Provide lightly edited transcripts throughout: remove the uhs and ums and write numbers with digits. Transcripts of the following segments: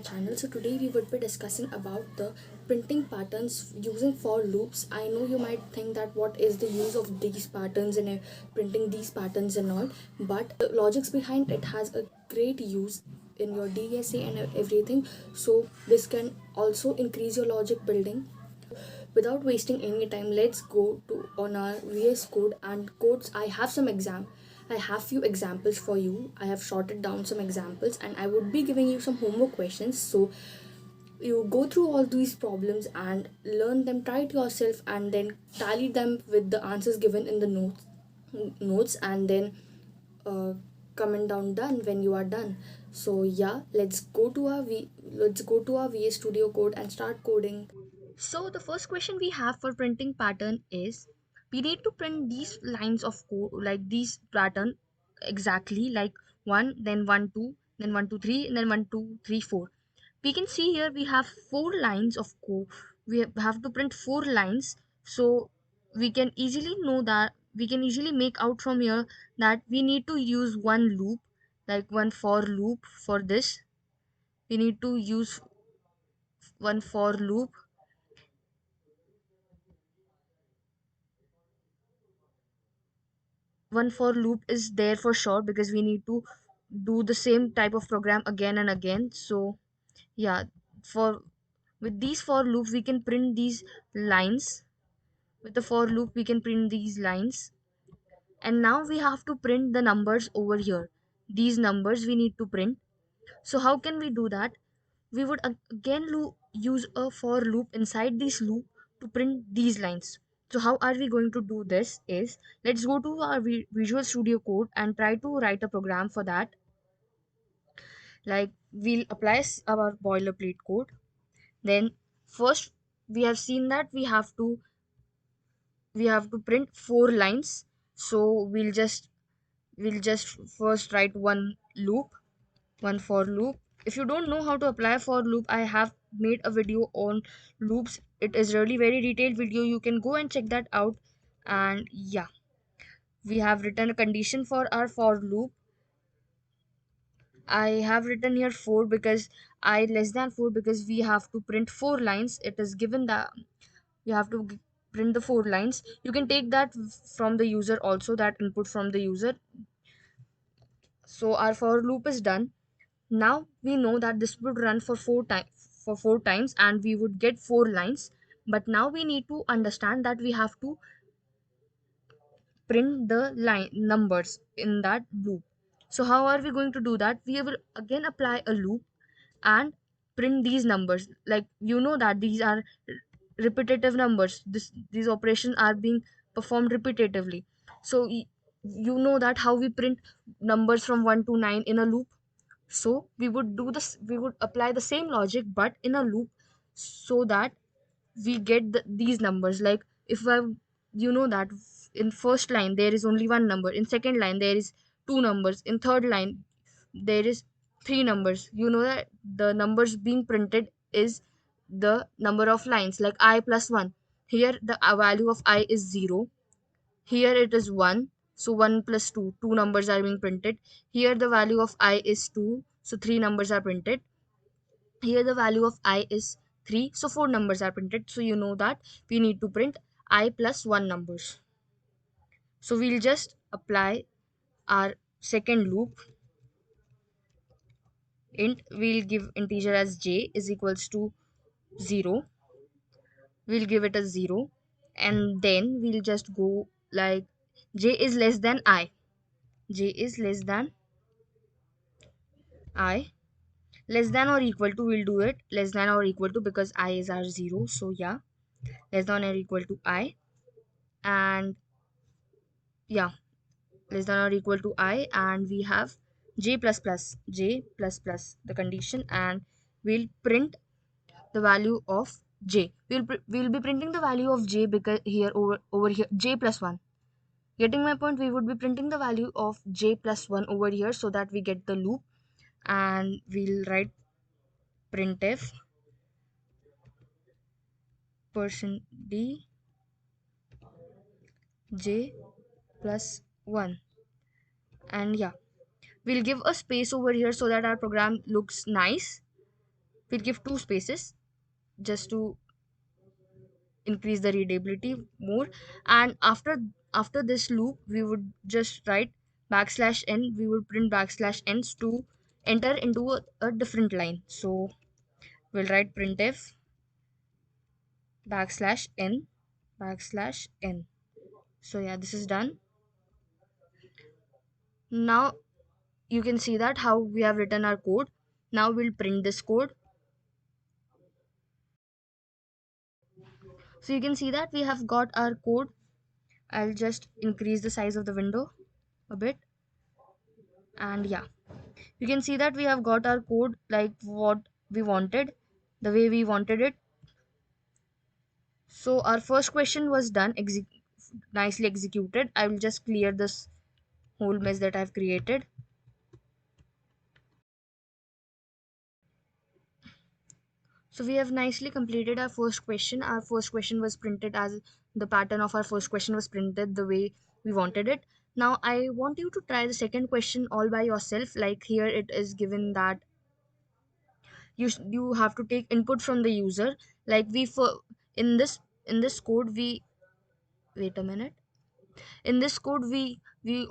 channel. So today we would be discussing about the printing patterns using for loops. I know you might think that what is the use of these patterns and printing these patterns and all, but the logics behind it has a great use in your DSA and everything. So this can also increase your logic building. Without wasting any time, let's go to on our VS Code and codes. I have few examples for you. I have shorted down some examples and I would be giving you some homework questions. So you go through all these problems and learn them, try it yourself, and then tally them with the answers given in the notes, and then uh, comment down done when you are done. So yeah, let's go to our VS Studio Code and start coding. So the first question we have for printing pattern is, we need to print these lines of code, like these pattern exactly, like 1, then 1 2, then 1 2 3, and then 1 2 3 4. We can see here we have 4 lines of code. We have to print 4 lines. So we can easily know that, we can easily make out from here that we need to use one loop, like one for loop for this. We need to use one for loop. One for loop is there for sure, because we need to do the same type of program again and again. So yeah, for with these for loop we can print these lines. With the for loop we can print these lines, and now we have to print the numbers over here. These numbers we need to print. So how can we do that? We would again use a for loop inside this loop to print these lines. So how are we going to do this is, let's go to our Visual Studio Code and try to write a program for that. Like, we'll apply our boilerplate code. Then first, we have seen that we have to print 4 lines. So we'll just first write one for loop. If you don't know how to apply for loop, I have made a video on loops. It is really very detailed video, you can go and check that out. And yeah, we have written a condition for our for loop. I have written here 4 because I less than 4, because we have to print 4 lines. It is given that you have to print the 4 lines. You can take that from the user also, that input from the user. So our for loop is done. Now we know that this would run for 4 times and we would get 4 lines. But now we need to understand that we have to print the line numbers in that loop. So how are we going to do that? We will again apply a loop and print these numbers. Like, you know that these are repetitive numbers. These operations are being performed repetitively. So you know that how we print numbers from 1 to 9 in a loop. So we would apply the same logic but in a loop, so that we get these numbers. Like, if I you know that in first line there is only one number, in second line there is two numbers, in third line there is three numbers. You know that the numbers being printed is the number of lines, like I plus 1. Here the value of I is 0. Here it is 1. So 1 plus 2, two numbers are being printed. Here the value of I is 2. So three numbers are printed. Here the value of I is 3. So four numbers are printed. So you know that we need to print I plus 1 numbers. So we'll just apply our second loop. Int, we'll give integer as j is equals to 0. We'll give it a 0. And then we'll just go like, j is less than I. J is less than I. Less than or equal to, we'll do it less than or equal to, because I is our 0. So yeah, less than or equal to I. And yeah, less than or equal to I. And we have j plus plus, the condition. And we'll print the value of j. We'll be printing the value of j, because here over here j plus 1. Getting my point? We would be printing the value of j plus 1 over here, so that we get the loop. And we'll write printf %d j plus 1. And yeah, we'll give a space over here so that our program looks nice. we'll give two spaces just to increase the readability more. And after this loop we would just write backslash n. We would print backslash n's to enter into a different line. So we'll write printf backslash n backslash n. So yeah, this is done. Now you can see that how we have written our code. Now we'll print this code. So you can see that we have got our code. I'll just increase the size of the window a bit. And yeah, you can see that we have got our code like what we wanted, the way we wanted it. So our first question was done, nicely executed. I will just clear this whole mess that I've created. So we have nicely completed our first question. Our first question was printed as the pattern of our first question was printed the way we wanted it. Now I want you to try the second question all by yourself. Like here it is given that you have to take input from the user. Like we for in this code we wait a minute. In this code we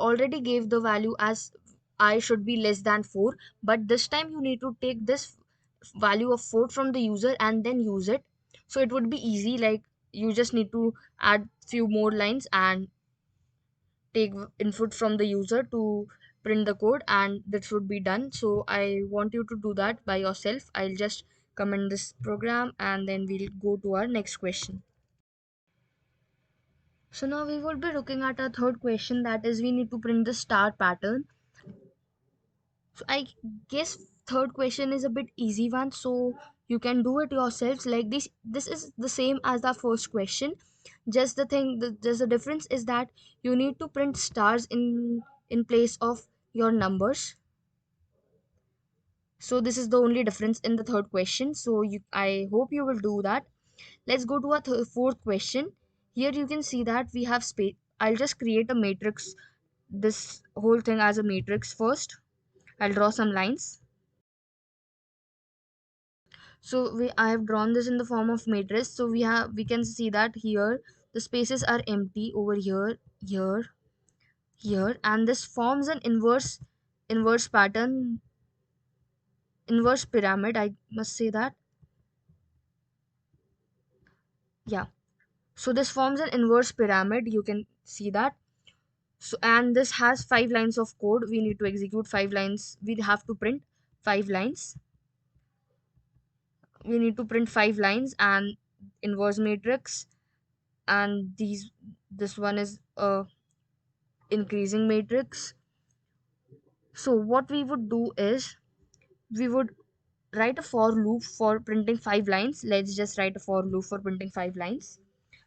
already gave the value as I should be less than 4, but this time you need to take this value of 4 from the user and then use it. So it would be easy, like you just need to add few more lines and take input from the user to print the code, and that should be done. So I want you to do that by yourself. I'll just comment this program and then we'll go to our next question. So now we will be looking at our third question, that is we need to print the star pattern. So I guess third question is a bit easy one, so you can do it yourselves. Like this is the same as the first question. Just just the difference is that you need to print stars in place of your numbers. So this is the only difference in the third question. So I hope you will do that. Let's go to our fourth question. Here you can see that we have space. I'll just create a matrix, this whole thing as a matrix first. I'll draw some lines. So I have drawn this in the form of matrix. So we can see that here the spaces are empty over here, here, here, and this forms an inverse pattern, inverse pyramid, I must say that. Yeah. So this forms an inverse pyramid, you can see that. So and this has 5 lines of code. We need to execute 5 lines. We have to print 5 lines. We need to print 5 lines and inverse matrix, and this one is a increasing matrix. So what we would do is we would write a for loop for printing 5 lines. Let's just write a for loop for printing 5 lines.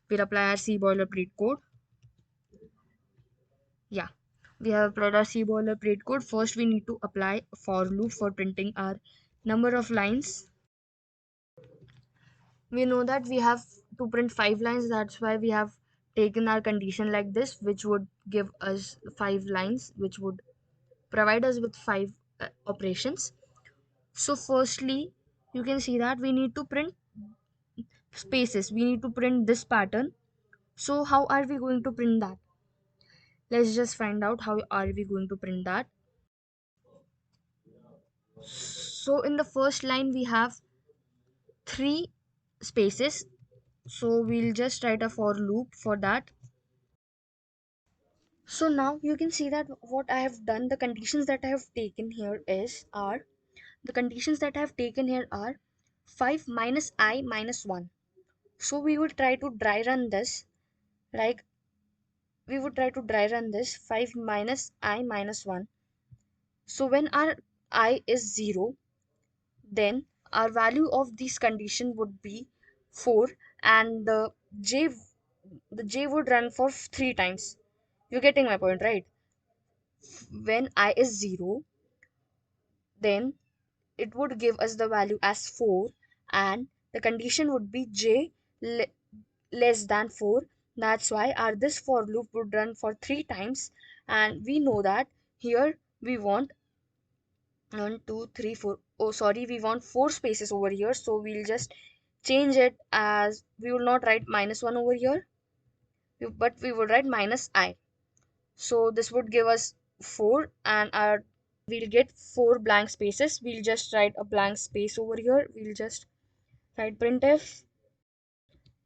We'll apply our C boilerplate code. Yeah, we have applied our C boilerplate code. First we need to apply a for loop for printing our number of lines. We know that we have to print 5 lines, that's why we have taken our condition like this, which would give us 5 lines, which would provide us with 5 operations. So firstly you can see that we need to print spaces, we need to print this pattern. So how are we going to print that? Let's just find out how are we going to print that. So in the first line we have 3 spaces, so we'll just write a for loop for that. So now you can see that what I have done, the conditions that I have taken here are the conditions that I have taken here are 5 minus I minus 1. So we will try to dry run this, like we would try to dry run this 5 minus I minus 1. So when our I is 0, then our value of this condition would be 4, and j the j would run for 3 times. You're getting my point, right? When I is 0, then it would give us the value as 4, and the condition would be less than 4. That's why our this for loop would run for 3 times, and we know that here we want 1 2 3 4 oh sorry, we want four spaces over here, so we'll just change it as we will not write -1 over here, but we will write -I. So this would give us 4, and our we'll get 4 blank spaces. We'll just write a blank space over here. We'll just write printf.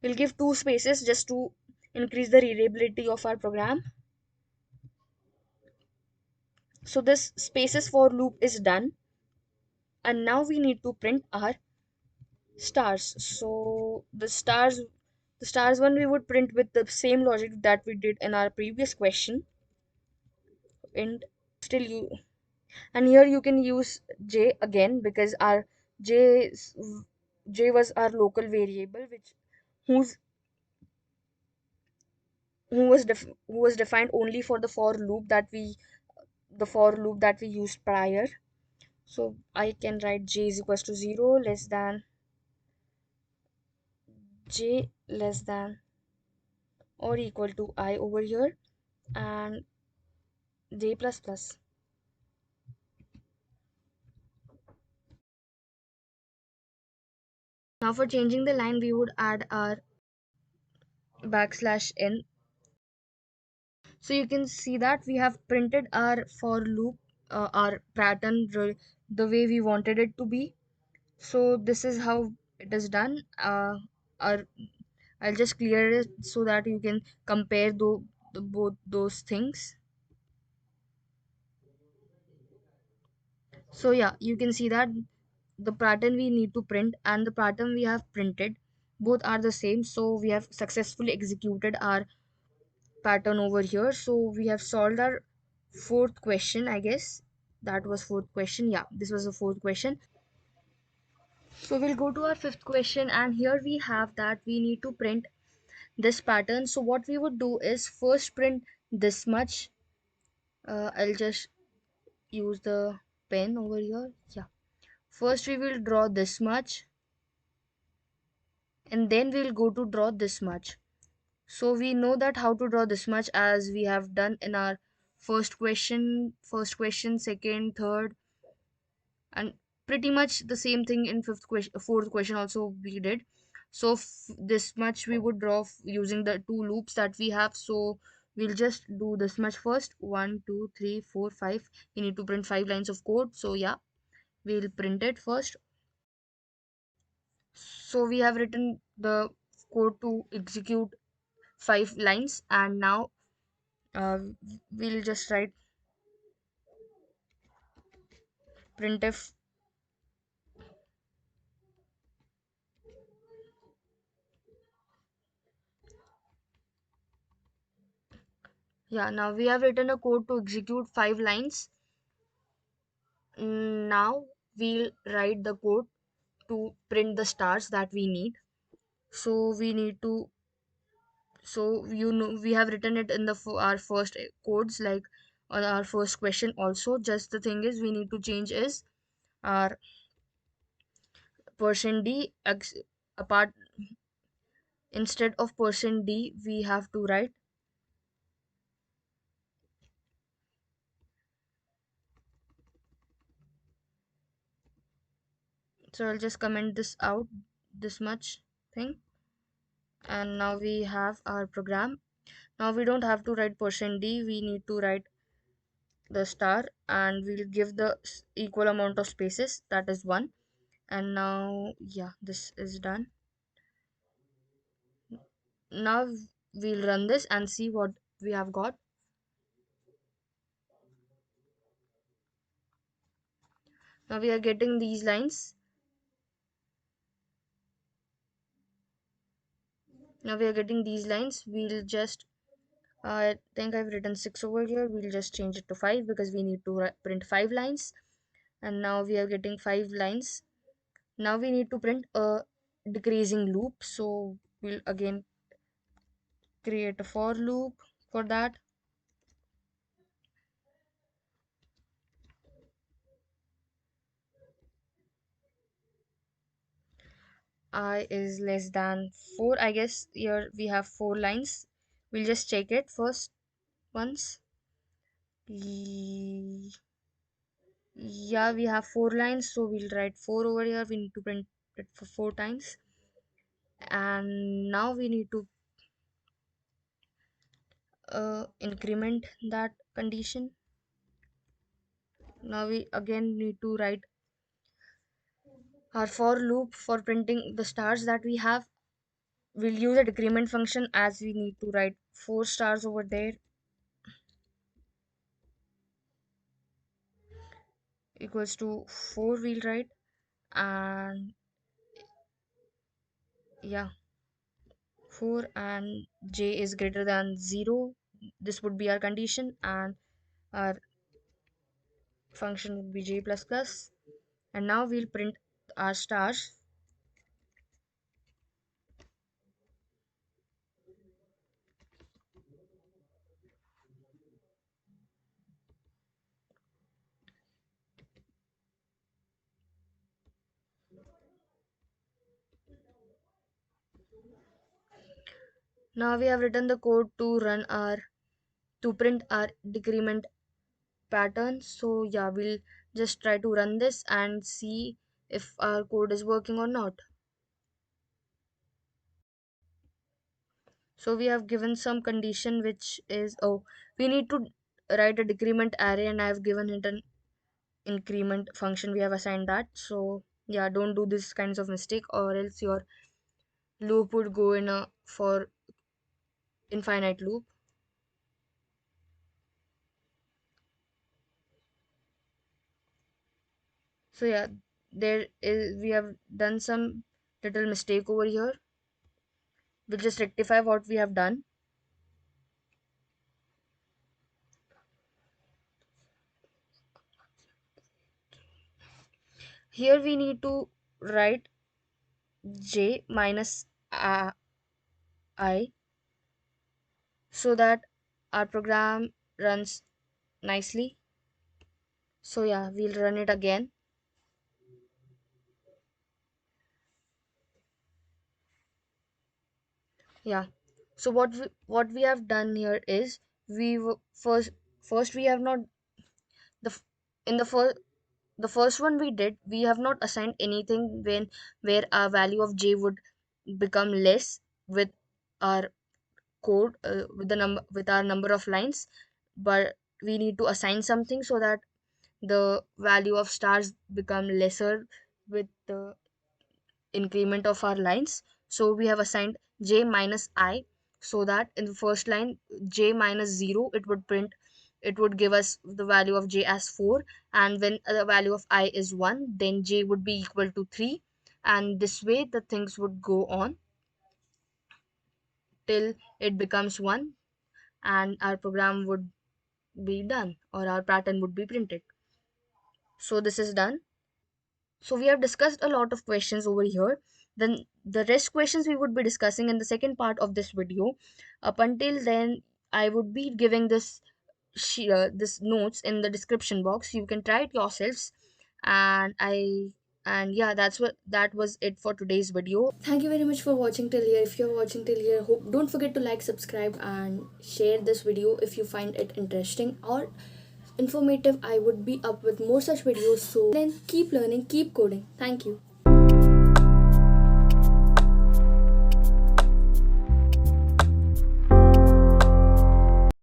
We'll give 2 spaces just to increase the readability of our program. So this spaces for loop is done, and now we need to print our stars. So the stars one we would print with the same logic that we did in our previous question. And still you and here you can use j again, because our j j was our local variable, which whose who was defined only for the for loop that we used prior. So I can write j is equals to 0 less than j less than or equal to I over here, and j plus plus. Now for changing the line, we would add our \n. So you can see that we have printed our for loop, our pattern the way we wanted it to be. So this is how it is done. Our I'll just clear it so that you can compare both those things. So yeah, you can see that the pattern we need to print and the pattern we have printed both are the same. So we have successfully executed our pattern over here. So we have solved our fourth question, I guess. That was fourth question. Yeah, this was the fourth question. So we'll go to our fifth question, and here we have that we need to print this pattern. So what we would do is first print this much. I'll just use the pen over here. Yeah, first we will draw this much, and then we'll go to draw this much. So we know that how to draw this much, as we have done in our first question, second, third, and pretty much the same thing in fourth question also we did. So this much we would draw using the two loops that we have. So we'll just do this much first. 1, 2, 3, 4, 5. We need to print 5 lines of code. So yeah, we'll print it first. So we have written the code to execute 5 lines, and now uh, we'll just write printf. Yeah, now we have written a code to execute 5 lines. Now we'll write the code to print the stars that we need. So we need to, so you know, we have written it in the our first codes, like on our first question also. Just the thing is we need to change is our %d apart, instead of %d we have to write. So I'll just comment this out, this much thing, and now we have our program. Now we don't have to write %d, we need to write the star, and we'll give the equal amount of spaces, that is 1. And now yeah, this is done. Now we'll run this and see what we have got. Now we are getting these lines. Now we are getting these lines. We'll just I think I've written 6 over here. We'll just change it to 5 because we need to print 5 lines. And now we are getting 5 lines. Now we need to print a decreasing loop. So we'll again create a for loop for that. I is less than 4. I guess here we have 4 lines. We'll just check it first once. Yeah, we have 4 lines, so we'll write 4 over here. We need to print it for 4 times, and now we need to increment that condition. Now we again need to write our for loop for printing the stars that we have. We'll use a decrement function, as we need to write 4 stars over there, equals to 4 we'll write. And yeah, 4 and j is greater than 0. This would be our condition, and our function would be j plus plus. And now we'll print our stars. Now we have written the code to print our decrement pattern. So yeah, we'll just try to run this and see if our code is working or not. So we have given some condition, which is, oh, we need to write a decrement array, and I have given it an increment function. We have assigned that. So yeah, don't do this kinds of mistake, or else your loop would go in a for infinite loop. So yeah, there is, we have done some little mistake over here. We'll just rectify what we have done. Here we need to write j minus I, so that our program runs nicely. So yeah, we'll run it again. Yeah, so what we have done here is, first we have not, the f- in the first one we did, we have not assigned anything when where our value of j would become less with our code, with the number, with our number of lines. But we need to assign something so that the value of stars become lesser with the increment of our lines. So we have assigned j minus I, so that in the first line, j minus 0, it would give us the value of j as 4. And when the value of I is 1, then j would be equal to 3. And this way the things would go on till it becomes 1, and our program would be done, or our pattern would be printed. So this is done. So we have discussed a lot of questions over here. Then the rest questions we would be discussing in the second part of this video. Up until then, I would be giving this notes in the description box. You can try it yourselves. And yeah, that was it for today's video. Thank you very much for watching till here. If you're watching till here, don't forget to like, subscribe, and share this video if you find it interesting or informative. I would be up with more such videos. So then keep learning, keep coding. Thank you.